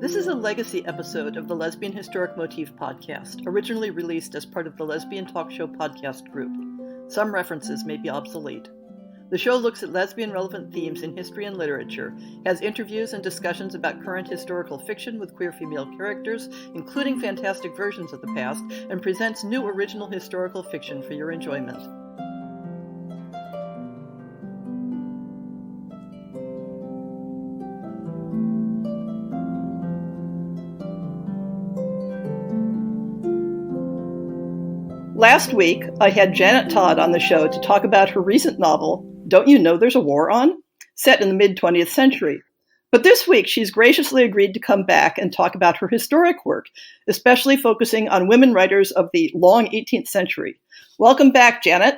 This is a legacy episode of the Lesbian Historic Motif podcast, originally released as part of the Lesbian Talk Show podcast group. Some references may be obsolete. The show looks at lesbian-relevant themes in history and literature, has interviews and discussions about current historical fiction with queer female characters, including fantastic versions of the past, and presents new original historical fiction for your enjoyment. Last week, I had Janet Todd on the show to talk about her recent novel, Don't You Know There's a War On?, set in the mid-20th century. But this week, she's graciously agreed to come back and talk about her historic work, especially focusing on women writers of the long 18th century. Welcome back, Janet.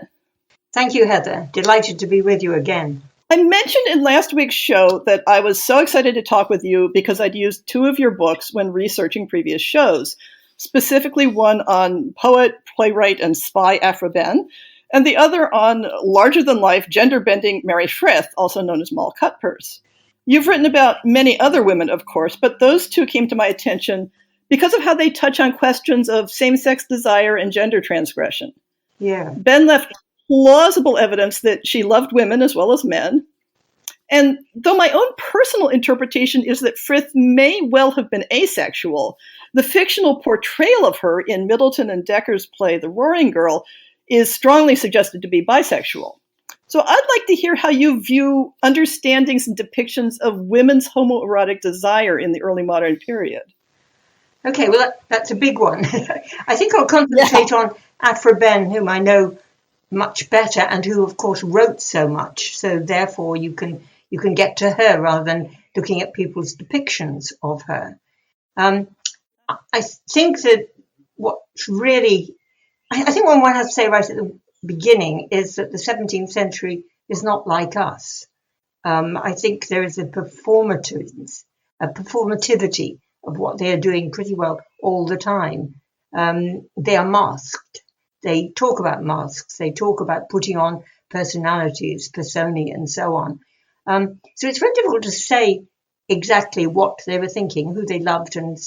Thank you, Heather. Delighted to be with you again. I mentioned in last week's show that I was so excited to talk with you because I'd used two of your books when researching previous shows. Specifically one on poet, playwright, and spy Aphra Behn, and the other on larger-than-life, gender-bending Mary Frith, also known as Moll Cutpurse. You've written about many other women, of course, but those two came to my attention because of how they touch on questions of same-sex desire and gender transgression. Yeah. Behn left plausible evidence that she loved women as well as men. And though my own personal interpretation is that Frith may well have been asexual, the fictional portrayal of her in Middleton and Decker's play The Roaring Girl is strongly suggested to be bisexual. So I'd like to hear how you view understandings and depictions of women's homoerotic desire in the early modern period. Okay, well, that's a big one. I think I'll concentrate on Aphra Behn, whom I know much better and who, of course, wrote so much. So therefore, you can get to her rather than looking at people's depictions of her. I think that what's really, I think one has to say right at the beginning is that the 17th century is not like us. I think there is a performativity of what they are doing pretty well all the time. They are masked. They talk about masks. They talk about putting on personalities, personae, and so on. So it's very difficult to say exactly what they were thinking, who they loved, and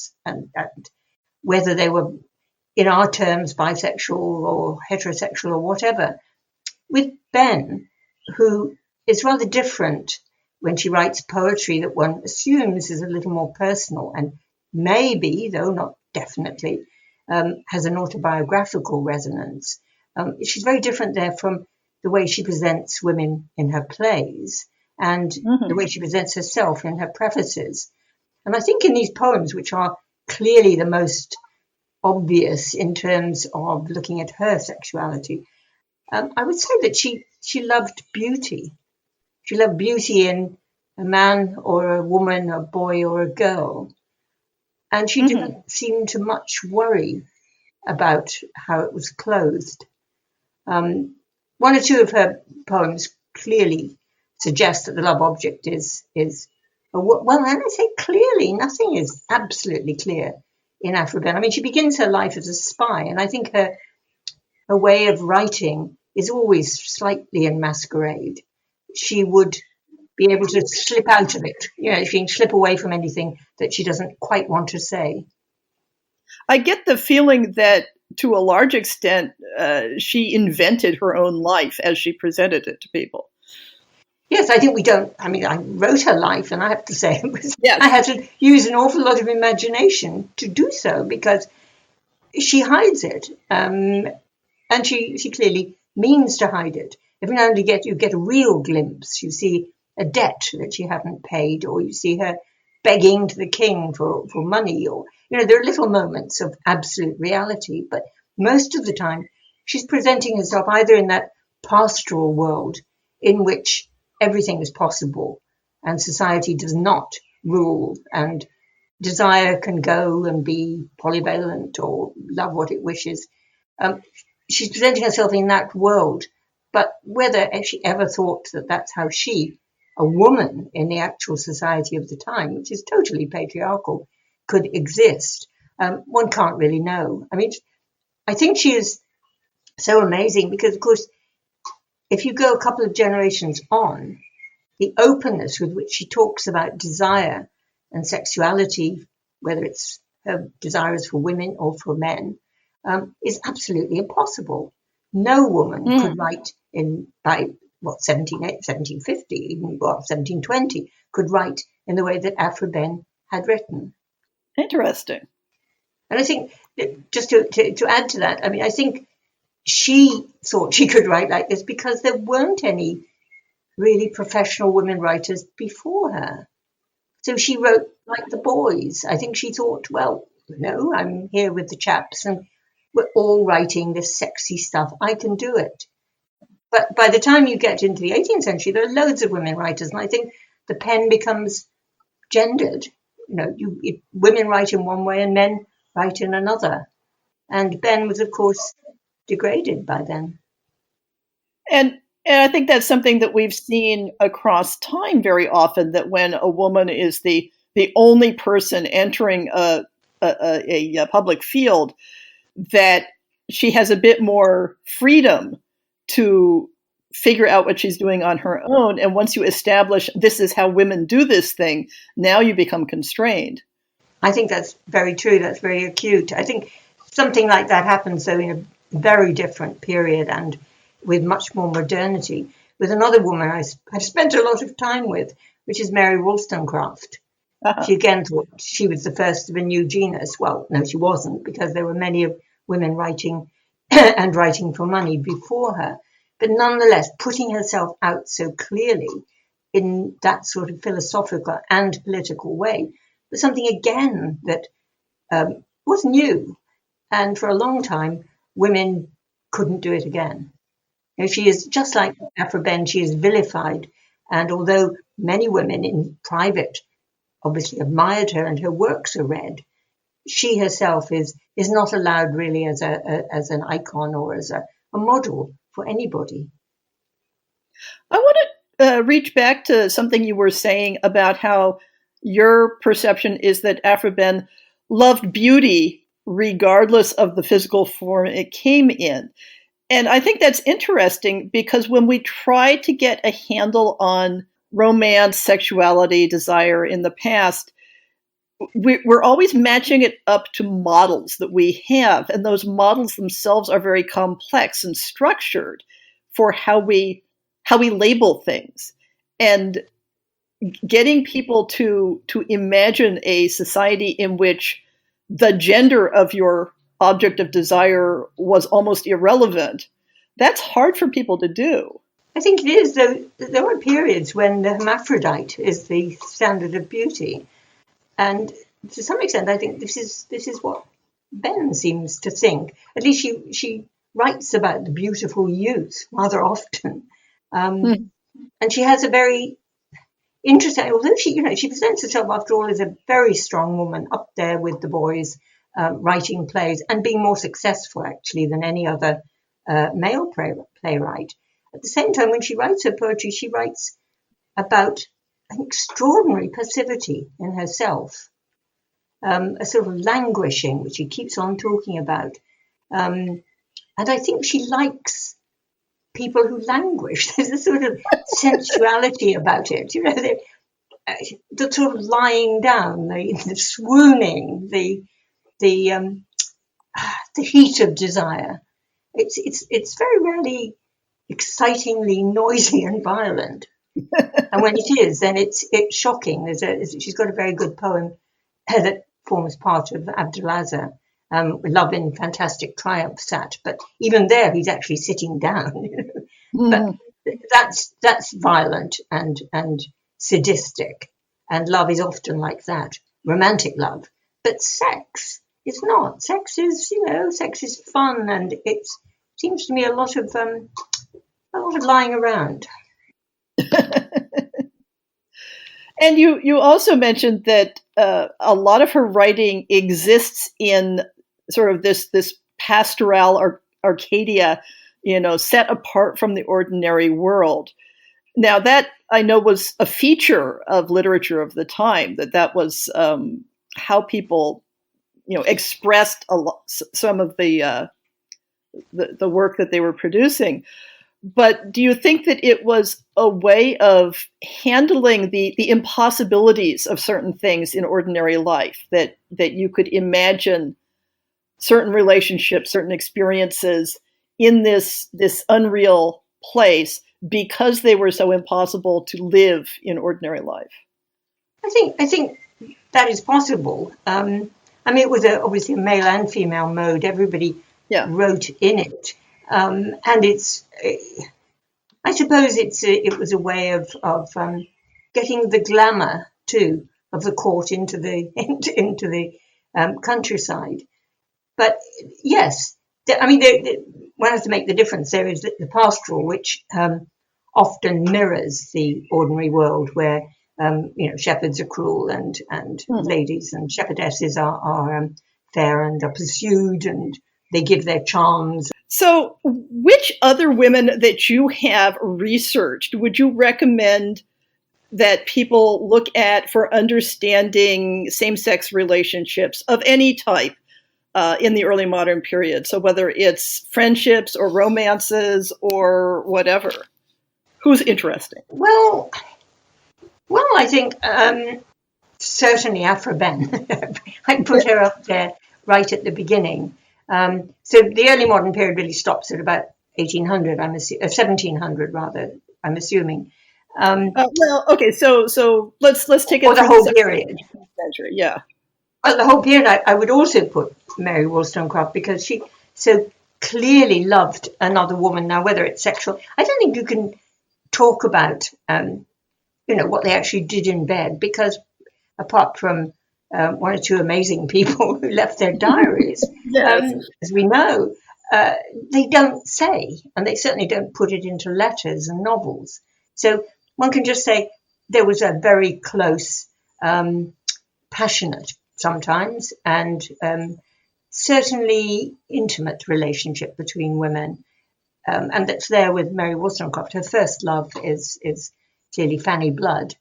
whether they were, in our terms, bisexual or heterosexual or whatever. With Behn, who is rather different when she writes poetry that one assumes is a little more personal and maybe, though not definitely, has an autobiographical resonance. She's very different there from the way she presents women in her plays and the way she presents herself in her prefaces. And I think in these poems, which are clearly the most obvious in terms of looking at her sexuality, I would say that she loved beauty. She loved beauty in a man or a woman, a boy or a girl. And she didn't seem to much worry about how it was clothed. One or two of her poems clearly suggest that the love object is well, and I say clearly, nothing is absolutely clear in Aphra Behn. I mean, she begins her life as a spy, and I think her way of writing is always slightly in masquerade. She would be able to slip out of it. She can slip away from anything that she doesn't quite want to say. I get the feeling that to a large extent, she invented her own life as she presented it to people. Yes, I think I wrote her life, and I have to say, I had to use an awful lot of imagination to do so because she hides it. And she clearly means to hide it. Every now and then you get a real glimpse. You see a debt that she hadn't paid, or you see her begging to the king for money, or, there are little moments of absolute reality. But most of the time, she's presenting herself either in that pastoral world in which everything is possible and society does not rule and desire can go and be polyvalent or love what it wishes. She's presenting herself in that world, but whether she ever thought that that's how she, a woman in the actual society of the time, which is totally patriarchal, could exist, one can't really know. I mean, I think she is so amazing because, of course, if you go a couple of generations on, the openness with which she talks about desire and sexuality whether it's her desires for women or for men, is absolutely impossible. No woman could write by 1750, even 1720, could write in the way that Aphra Behn had written. Interesting. And I think, just to add to that, I mean, I think she thought she could write like this because there weren't any really professional women writers before her. So she wrote like the boys. I think she thought, well, I'm here with the chaps and we're all writing this sexy stuff. I can do it. But by the time you get into the 18th century, there are loads of women writers. And I think the pen becomes gendered. Women write in one way and men write in another. And Behn was, of course, degraded by then. And I think that's something that we've seen across time very often, that when a woman is the only person entering a public field, that she has a bit more freedom to figure out what she's doing on her own. And once you establish this is how women do this thing, now you become constrained. I think that's very true. That's very acute. I think something like that happens, though, in a very different period and with much more modernity, with another woman I've spent a lot of time with, which is Mary Wollstonecraft. Uh-huh. She again thought she was the first of a new genus. Well, no, she wasn't, because there were many women writing and writing for money before her. But nonetheless, putting herself out so clearly in that sort of philosophical and political way was something, again, that was new. And for a long time, women couldn't do it again. She is just like Aphra Behn, she is vilified. And although many women in private obviously admired her and her works are read, she herself is not allowed really as an icon or as a model for anybody. I want to reach back to something you were saying about how your perception is that Aphra Behn loved beauty regardless of the physical form it came in. And I think that's interesting, because when we try to get a handle on romance, sexuality, desire in the past, we're always matching it up to models that we have. And those models themselves are very complex and structured for how we label things. And getting people to imagine a society in which the gender of your object of desire was almost irrelevant, that's hard for people to do. I think it is, though. There are periods when the hermaphrodite is the standard of beauty. And to some extent, I think this is what Behn seems to think. At least she writes about the beautiful youth rather often. And she has a very interesting, although she presents herself, after all, as a very strong woman, up there with the boys, writing plays and being more successful, actually, than any other male playwright. At the same time, when she writes her poetry, she writes about an extraordinary passivity in herself, a sort of languishing, which she keeps on talking about. And I think she likes people who languish. There's a sort of sensuality about it, the sort of lying down, the swooning, the heat of desire. It's very rarely excitingly noisy and violent. And when it is, then it's shocking. She's got a very good poem that forms part of Abdulazza, Love in Fantastic Triumph sat. But even there, he's actually sitting down. But that's violent and sadistic. And love is often like that, romantic love. But sex is not. Sex is fun, and it seems to me a lot of lying around. And you also mentioned that a lot of her writing exists in sort of this pastoral Arcadia, set apart from the ordinary world. Now, that I know was a feature of literature of the time, that was how people, expressed some of the work that they were producing. But do you think that it was a way of handling the impossibilities of certain things in ordinary life, that you could imagine certain relationships, certain experiences in this unreal place because they were so impossible to live in ordinary life? I think that is possible. I mean, it was obviously a male and female mode. Everybody Yeah. wrote in it, and I suppose it was a way of getting the glamour too of the court into the into the countryside. But yes, I mean, one has to make the difference. There is the pastoral, which often mirrors the ordinary world, where shepherds are cruel and ladies and shepherdesses are fair and are pursued, and they give their charms. So, which other women that you have researched would you recommend that people look at for understanding same-sex relationships of any type in the early modern period? So, whether it's friendships or romances or whatever, who's interesting? Well, I think certainly Aphra Behn. I put her up there right at the beginning. So the early modern period really stops at about 1800. 1700 rather. I'm assuming. Well, okay, so let's take it or the through whole the period. 17th century. Yeah. Well, the whole period. I would also put Mary Wollstonecraft, because she so clearly loved another woman. Now, whether it's sexual, I don't think you can talk about what they actually did in bed, because apart from one or two amazing people who left their diaries, Yes. as we know, they don't say, and they certainly don't put it into letters and novels. So one can just say there was a very close, passionate sometimes, and certainly intimate relationship between women. And that's there with Mary Wollstonecraft. Her first love is clearly Fanny Blood,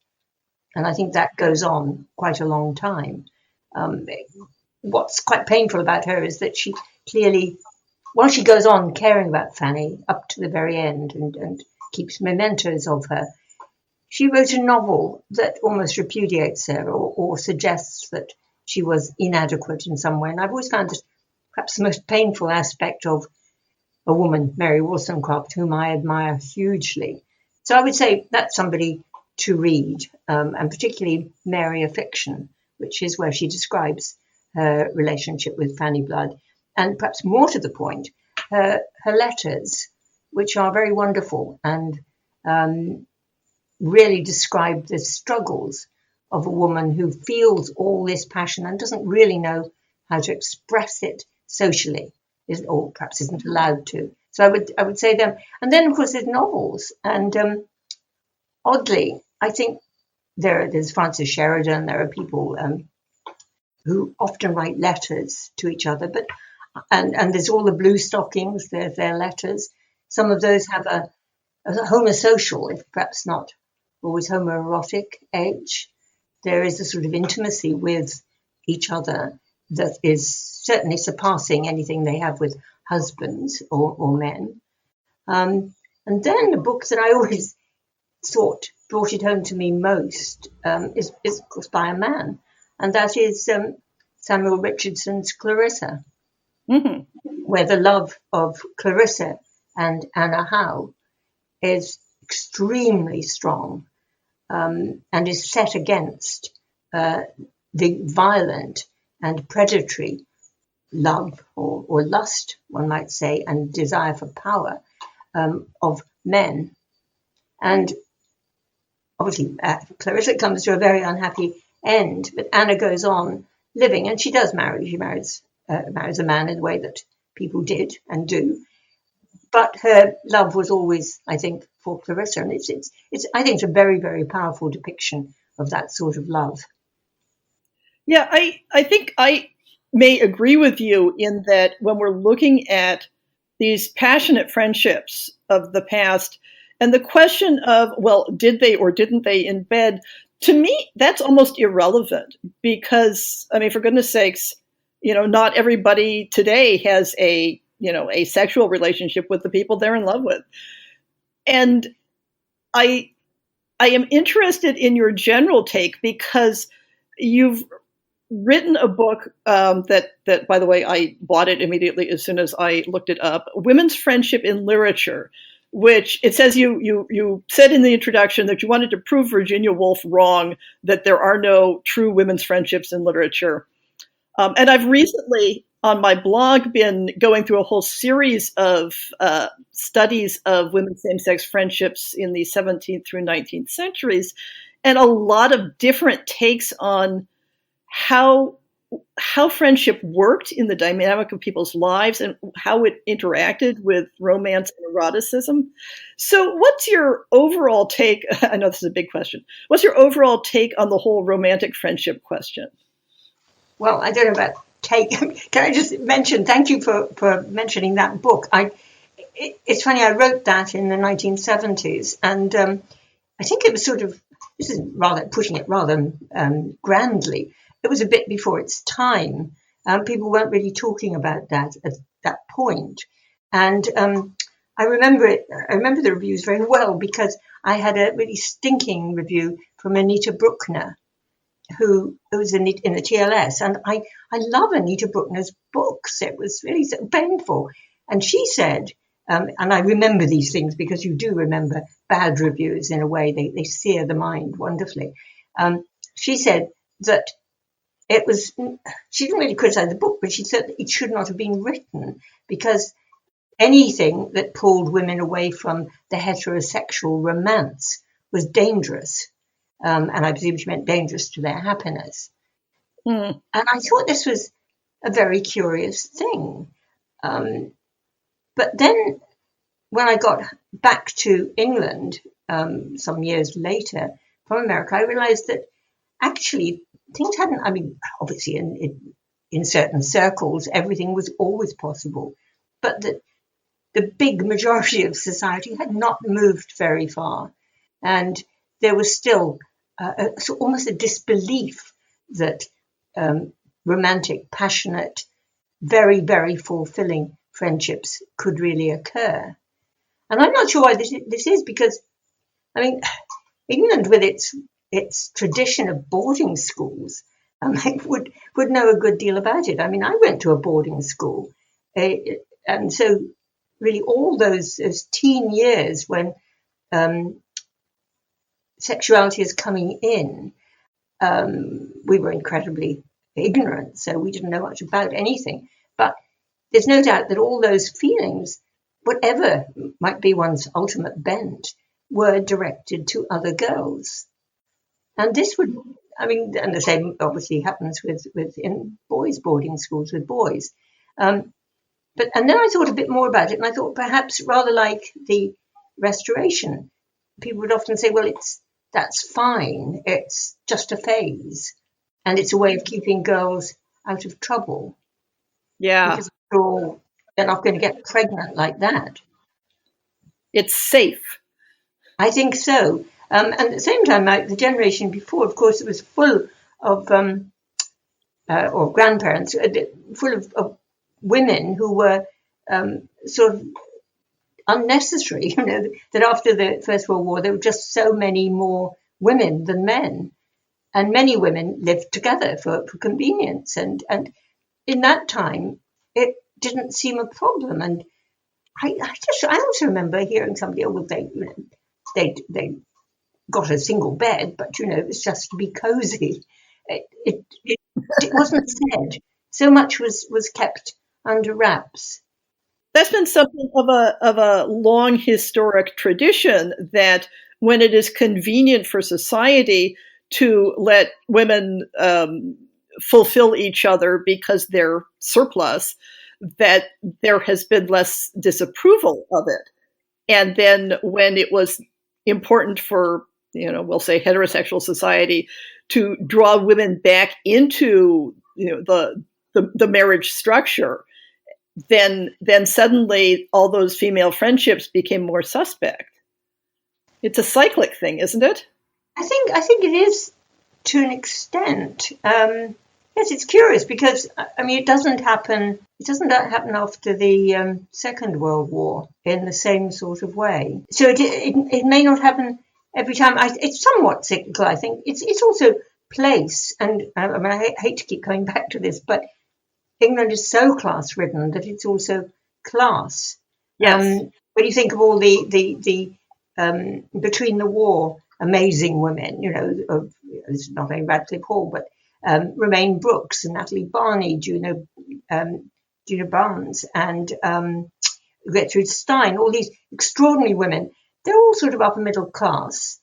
and I think that goes on quite a long time. What's quite painful about her is that she clearly, while she goes on caring about Fanny up to the very end and keeps mementos of her, she wrote a novel that almost repudiates her, or suggests that she was inadequate in some way. And I've always found this perhaps the most painful aspect of a woman, Mary Wollstonecraft, whom I admire hugely. So I would say that's somebody to read, and particularly Mary, a Fiction, which is where she describes her relationship with Fanny Blood, and perhaps more to the point, her letters, which are very wonderful and really describe the struggles of a woman who feels all this passion and doesn't really know how to express it socially, or perhaps isn't allowed to. So I would say them. And then, of course, there's novels. And oddly, I think there's Frances Sheridan. There are people who often write letters to each other. And there's all the Blue Stockings. There's their letters. Some of those have a homosocial, if perhaps not always homoerotic, edge. There is a sort of intimacy with each other that is certainly surpassing anything they have with husbands or men. And then the book that I always thought brought it home to me most is of course by a man, and that is Samuel Richardson's Clarissa, where the love of Clarissa and Anna Howe is extremely strong, and is set against the violent and predatory love or lust, one might say, and desire for power of men. And obviously, Clarissa comes to a very unhappy end, but Anna goes on living, and she does marry. She marries a man in the way that people did and do. But her love was always, I think, for Clarissa, and it's I think it's a very, very powerful depiction of that sort of love. Yeah, I think I may agree with you in that when we're looking at these passionate friendships of the past, and the question of, well, did they or didn't they in bed, to me, that's almost irrelevant because, I mean, for goodness sakes, not everybody today has a sexual relationship with the people they're in love with. And I am interested in your general take because you've written a book that, by the way, I bought it immediately as soon as I looked it up, Women's Friendship in Literature, which it says you said in the introduction that you wanted to prove Virginia Woolf wrong, that there are no true women's friendships in literature. And I've recently, on my blog, been going through a whole series of studies of women's same-sex friendships in the 17th through 19th centuries, and a lot of different takes on how friendship worked in the dynamic of people's lives and how it interacted with romance and eroticism. So what's your overall take? I know this is a big question. What's your overall take on the whole romantic friendship question? Well, I don't know about take. Can I just mention, thank you for mentioning that book. It's funny, I wrote that in the 1970s, and I think it was sort of, this is rather pushing it rather grandly. It was a bit before its time. People weren't really talking about that at that point. And I remember it. I remember the reviews very well because I had a really stinking review from Anita Bruckner, who was in the TLS. And I love Anita Bruckner's books. It was really so painful. And she said, and I remember these things because you do remember bad reviews in a way. They sear the mind wonderfully. She said that it was, she didn't really criticize the book, but she said that it should not have been written because anything that pulled women away from the heterosexual romance was dangerous. And I presume she meant dangerous to their happiness. And I thought this was a very curious thing. But then when I got back to England some years later from America, I realized that actually things hadn't, I mean, obviously in certain circles, everything was always possible, but that the big majority of society had not moved very far. And there was still almost a disbelief that romantic, passionate, very, very fulfilling friendships could really occur. And I'm not sure why this is because, I mean, England with its tradition of boarding schools would know a good deal about it. I mean, I went to a boarding school, and so really all those teen years when sexuality is coming in, we were incredibly ignorant, so we didn't know much about anything. But there's no doubt that all those feelings, whatever might be one's ultimate bent, were directed to other girls. And this would, I mean, and the same obviously happens with in boys' boarding schools with boys. And then I thought a bit more about it, and I thought perhaps rather like the Restoration, people would often say, well, that's fine, it's just a phase, and it's a way of keeping girls out of trouble. Yeah. Because after all, they're not going to get pregnant like that. It's safe. I think so. And at the same time, like the generation before, of course, it was full of, or grandparents, full of women who were sort of unnecessary. You know, that after the First World War, there were just so many more women than men. And many women lived together for convenience. And in that time, it didn't seem a problem. And I also remember hearing somebody, oh, well, they got a single bed, but, you know, it was just to be cozy. It wasn't said. So much was kept under wraps. That's been something of a long historic tradition that when it is convenient for society to let women fulfill each other because they're surplus, that there has been less disapproval of it. And then when it was important for, you know, we'll say heterosexual society to draw women back into, you know, the marriage structure, then suddenly all those female friendships became more suspect. It's a cyclic thing, isn't it? I think it is to an extent. Yes, it's curious because I mean it doesn't happen. It doesn't happen after the Second World War in the same sort of way. So it may not happen every time. It's somewhat cyclical. I think it's also place, and I mean I hate to keep coming back to this, but England is so class ridden that it's also class. Yes. When you think of all the between the war amazing women, it's not only Radcliffe Hall, but Romaine Brooks and Natalie Barney, Juno Barnes, and Gertrude Stein, all these extraordinary women. They're all sort of upper middle class.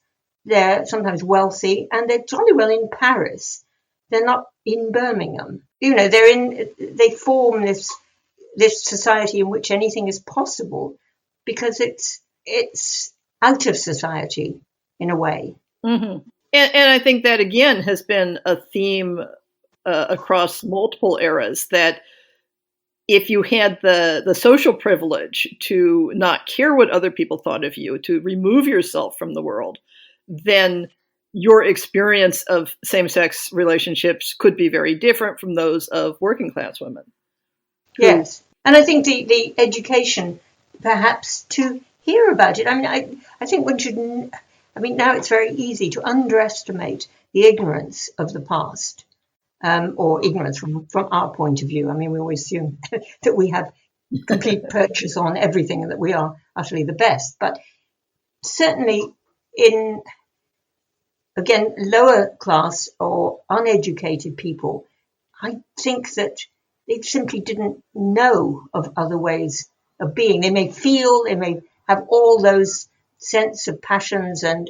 They're sometimes wealthy, and they're jolly well in Paris. They're not in Birmingham. They form this society in which anything is possible because it's out of society in a way. Mm-hmm. And I think that, again, has been a theme across multiple eras, that if you had the social privilege to not care what other people thought of you, to remove yourself from the world, then your experience of same-sex relationships could be very different from those of working class women. Yes. And I think the education, perhaps, to hear about it. I mean, I think one should. I mean, now it's very easy to underestimate the ignorance of the past, or ignorance from our point of view. I mean, we always assume that we have complete purchase on everything and that we are utterly the best. But certainly in, again, lower class or uneducated people, I think that they simply didn't know of other ways of being. They may feel, they may have all those sense of passions and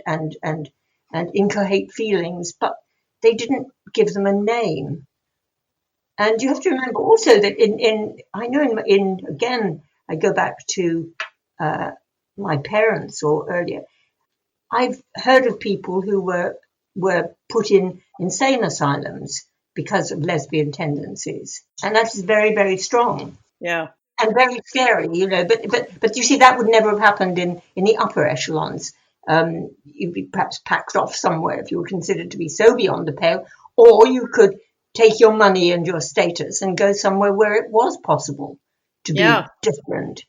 incoherent feelings, but they didn't give them a name. And you have to remember also that again, I go back to my parents or earlier. I've heard of people who were put in insane asylums because of lesbian tendencies, and that is very, very strong. Yeah. And very scary, But you see, that would never have happened in the upper echelons. You'd be perhaps packed off somewhere if you were considered to be so beyond the pale, or you could take your money and your status and go somewhere where it was possible to be different.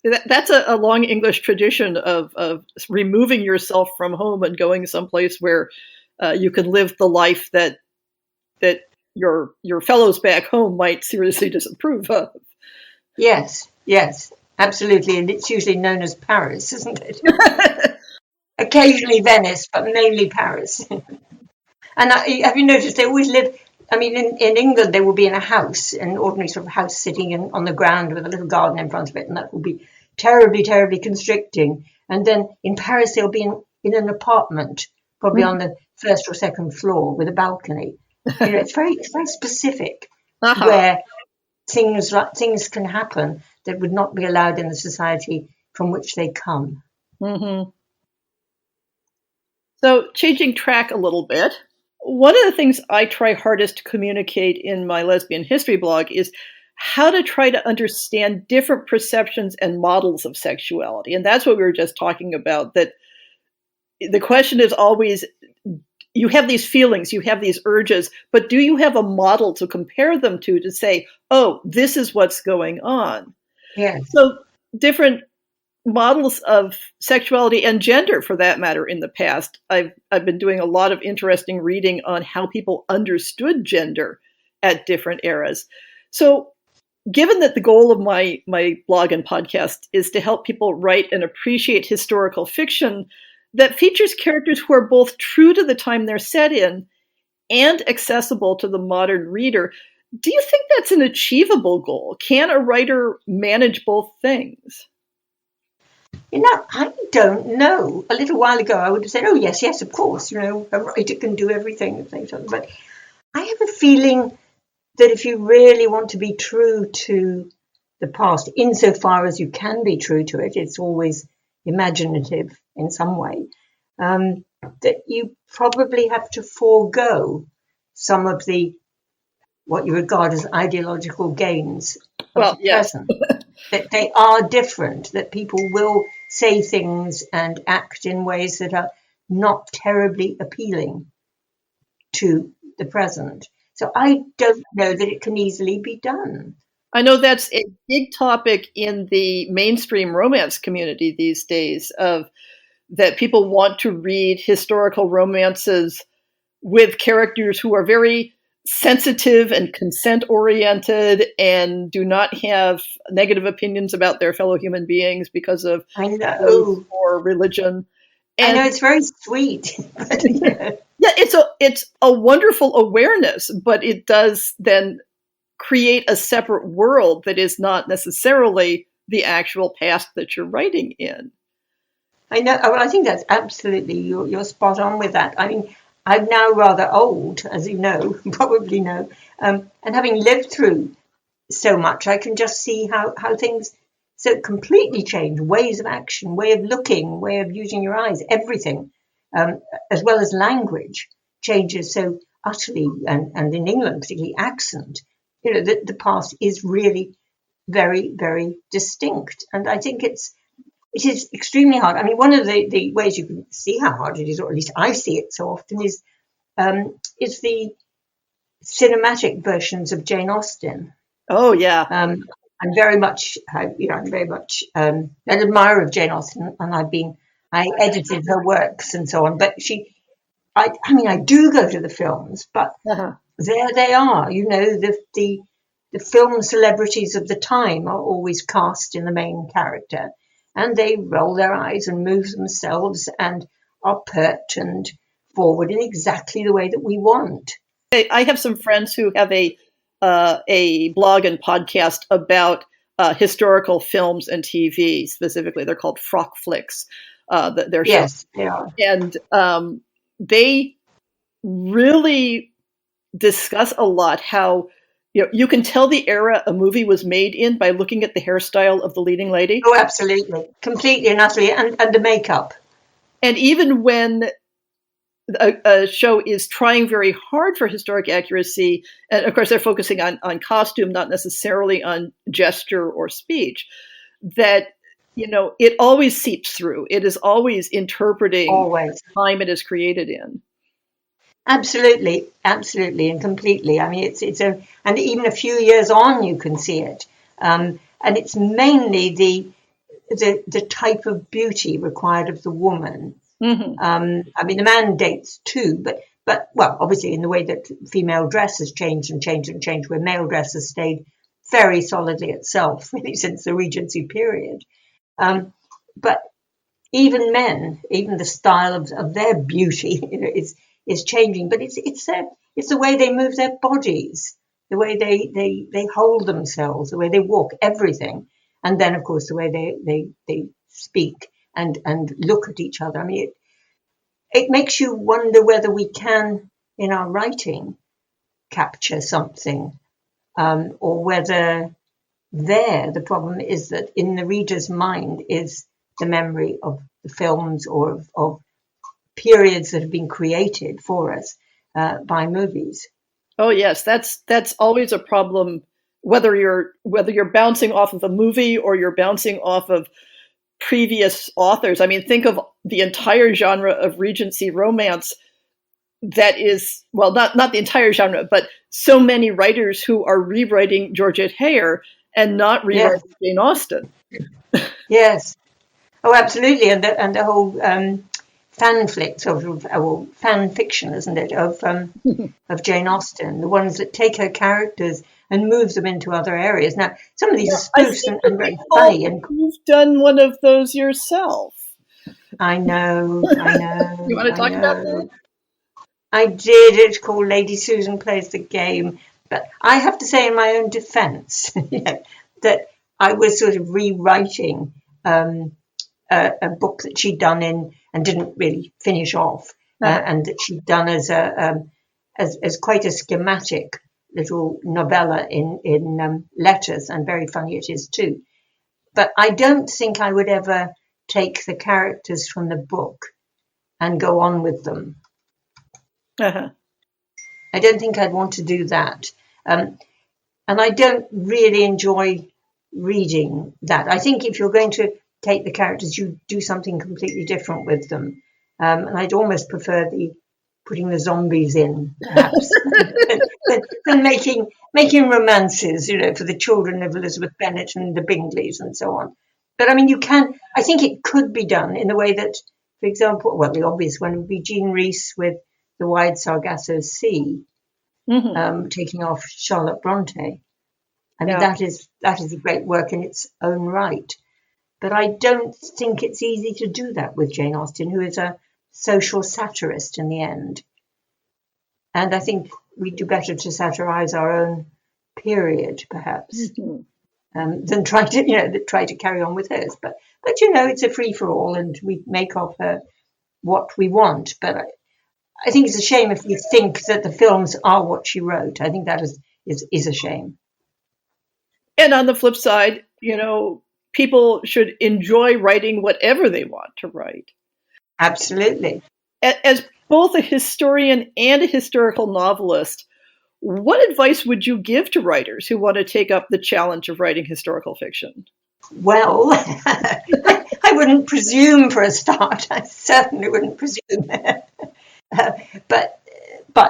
That's a long English tradition of removing yourself from home and going someplace where you can live the life that your fellows back home might seriously disapprove of. Yes, absolutely. And it's usually known as Paris, isn't it? Occasionally Venice, but mainly Paris. And have you noticed they always live, I mean, in England, they will be in a house, an ordinary sort of house sitting on the ground with a little garden in front of it, and that will be terribly, terribly constricting. And then in Paris, they'll be in an apartment, probably on the first or second floor with a balcony. It's very specific where things can happen that would not be allowed in the society from which they come. Mm-hmm. So, changing track a little bit, one of the things I try hardest to communicate in my lesbian history blog is how to try to understand different perceptions and models of sexuality. And that's what we were just talking about, that the question is always, you have these feelings, you have these urges, but do you have a model to compare them to say, oh, this is what's going on? Yes. So different models of sexuality and gender, for that matter, in the past. I've been doing a lot of interesting reading on how people understood gender at different eras. So given that the goal of my blog and podcast is to help people write and appreciate historical fiction that features characters who are both true to the time they're set in and accessible to the modern reader, do you think that's an achievable goal? Can a writer manage both things? I don't know. A little while ago, I would have said, oh, yes, of course. A writer can do everything. But I have a feeling that if you really want to be true to the past, insofar as you can be true to it, it's always imaginative in some way, that you probably have to forego some of what you regard as ideological gains of the present. That they are different, that people will say things and act in ways that are not terribly appealing to the present. So I don't know that it can easily be done. I know that's a big topic in the mainstream romance community these days, of that people want to read historical romances with characters who are very sensitive and consent oriented and do not have negative opinions about their fellow human beings because of I race know. or religion. I know And it's very sweet. But, yeah, it's a wonderful awareness, but it does then create a separate world that is not necessarily the actual past that you're writing in. I know. Well, I think that's absolutely, you're spot on with that. I mean, I'm now rather old, as you know, probably know, and having lived through so much, I can just see how things so completely change. Ways of action, way of looking, way of using your eyes, everything, um, as well as language changes so utterly. And in England, particularly accent, the past is really very, very distinct. And I think it is extremely hard. I mean, one of the ways you can see how hard it is, or at least I see it so often, is the cinematic versions of Jane Austen. Oh yeah. I'm very much, I'm very much an admirer of Jane Austen, and I edited her works and so on. But I mean, I do go to the films, but Uh-huh. there they are. The film celebrities of the time are always cast in the main character, and they roll their eyes and move themselves and are pert and forward in exactly the way that we want. I have some friends who have a blog and podcast about historical films and TV specifically. They're called Frock Flicks. Their show, Yes, they are. and they really discuss a lot how you can tell the era a movie was made in by looking at the hairstyle of the leading lady. Oh, absolutely, completely and utterly, and the makeup. And even when a show is trying very hard for historic accuracy, and of course they're focusing on costume, not necessarily on gesture or speech, that it always seeps through. It is always interpreting Always. the time it is created in. Absolutely, absolutely, and completely. I mean, and even a few years on, you can see it, and it's mainly the type of beauty required of the woman. Mm-hmm. I mean, the man dates too, but well, obviously, in the way that female dress has changed and changed and changed, where male dress has stayed very solidly itself, really, since the Regency period. But even men, even the style of their beauty, is changing. But it's the way they move their bodies, the way they hold themselves, the way they walk, everything, and then of course the way they speak and look at each other. I mean, it makes you wonder whether we can, in our writing, capture something, or whether the problem is that in the reader's mind is the memory of the films or of periods that have been created for us by movies. Oh yes, that's always a problem. Whether you're bouncing off of a movie or you're bouncing off of previous authors. I mean, think of the entire genre of Regency romance. That is, well, not the entire genre, but so many writers who are rewriting Georgette Heyer and not Yes, rewriting Jane Austen. yes. Oh, absolutely. And the whole fan flick, sort of, well, fan fiction, isn't it, of Jane Austen, the ones that take her characters and move them into other areas. Now, some of these are spoofs and very funny. And You've done one of those yourself. I know. You want to talk about that? I did. It's called Lady Susan Plays the Game. But I have to say, in my own defence, that I was sort of rewriting a book that she'd done and didn't really finish off, and that she'd done as quite a schematic little novella in letters, and very funny it is too. But I don't think I would ever take the characters from the book and go on with them. Uh-huh. I don't think I'd want to do that. And I don't really enjoy reading that. I think if you're going to take the characters, you do something completely different with them. And I'd almost prefer putting the zombies in, perhaps, than making romances, for the children of Elizabeth Bennet and the Bingleys and so on. But I mean, I think it could be done in the way that, for example, well, the obvious one would be Jean Rhys with The Wide Sargasso Sea, taking off Charlotte Bronte. I mean, that is a great work in its own right. But I don't think it's easy to do that with Jane Austen, who is a social satirist in the end. And I think we do better to satirize our own period, perhaps, than try to carry on with hers. But it's a free for all, and we make of her what we want. But I think it's a shame if we think that the films are what she wrote. I think that is a shame. And on the flip side, people should enjoy writing whatever they want to write. Absolutely. As both a historian and a historical novelist, what advice would you give to writers who want to take up the challenge of writing historical fiction? Well, I wouldn't presume for a start. I certainly wouldn't presume. But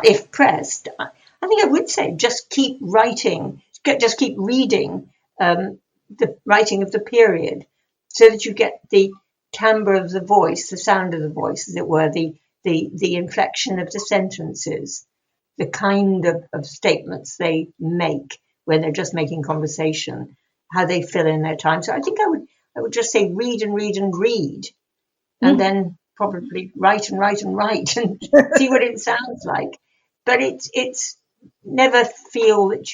if pressed, I think I would say just keep writing, just keep reading the writing of the period, so that you get the timbre of the voice, the sound of the voice, as it were, the inflection of the sentences, the kind of statements they make when they're just making conversation, how they fill in their time. So I think I would just say read and read and read, and then probably write and write and write and see what it sounds like. But it's never feel that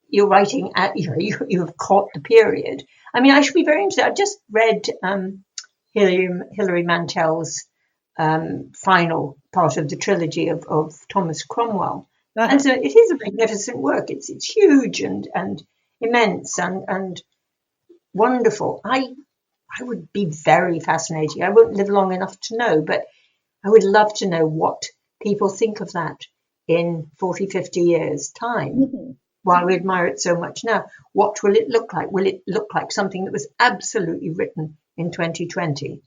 you're writing at you've caught the period. I mean, I should be very interested. I've just read Hilary Mantel's final part of the trilogy of Thomas Cromwell, and so it is a magnificent work. It's huge and immense and wonderful. I would be very fascinated. I won't live long enough to know, but I would love to know what people think of that in 40, 50 years' time. While we admire it so much now, what will it look like? Will it look like something that was absolutely written in 2020?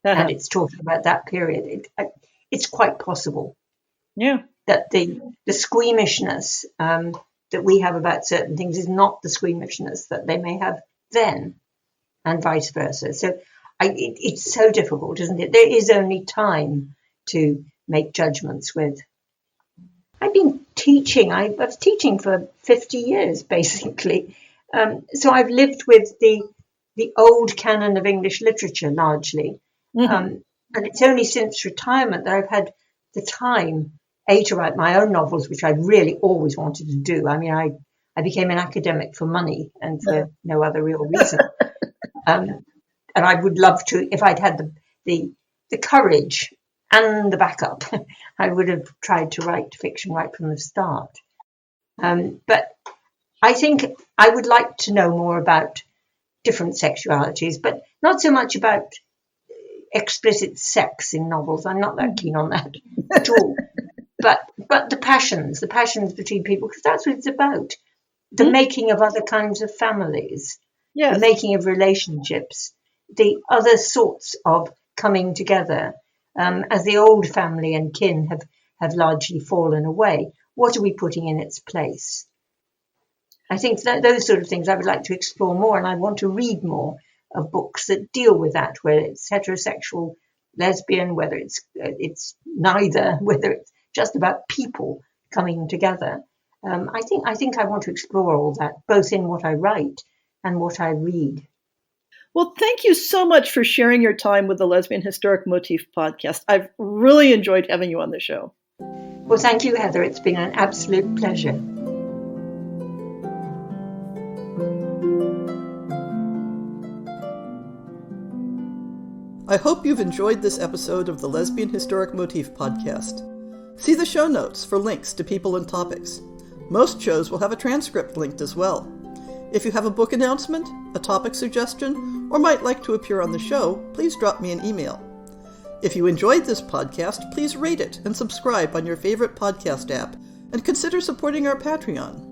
And it's talking about that period. It's quite possible that the squeamishness that we have about certain things is not the squeamishness that they may have then, and vice versa. So it's so difficult, isn't it? There is only time to make judgments with. I've been teaching. I was teaching for 50 years, basically. So I've lived with the old canon of English literature largely. And it's only since retirement that I've had the time, to write my own novels, which I really always wanted to do. I mean, I became an academic for money and for no other real reason. And I would love to, if I'd had the courage and the backup, I would have tried to write fiction right from the start. But I think I would like to know more about different sexualities, but not so much about explicit sex in novels. I'm not that keen on that at all. But the passions between people, because that's what it's about. The making of other kinds of families, the making of relationships, the other sorts of coming together. As the old family and kin have largely fallen away, what are we putting in its place? I think that those sort of things I would like to explore more, and I want to read more of books that deal with that, whether it's heterosexual, lesbian, whether it's neither, whether it's just about people coming together. I think I want to explore all that, both in what I write and what I read. Well, thank you so much for sharing your time with the Lesbian Historic Motif podcast. I've really enjoyed having you on the show. Well, thank you, Heather. It's been an absolute pleasure. I hope you've enjoyed this episode of the Lesbian Historic Motif podcast. See the show notes for links to people and topics. Most shows will have a transcript linked as well. If you have a book announcement, a topic suggestion, or might like to appear on the show, please drop me an email. If you enjoyed this podcast, please rate it and subscribe on your favorite podcast app, and consider supporting our Patreon.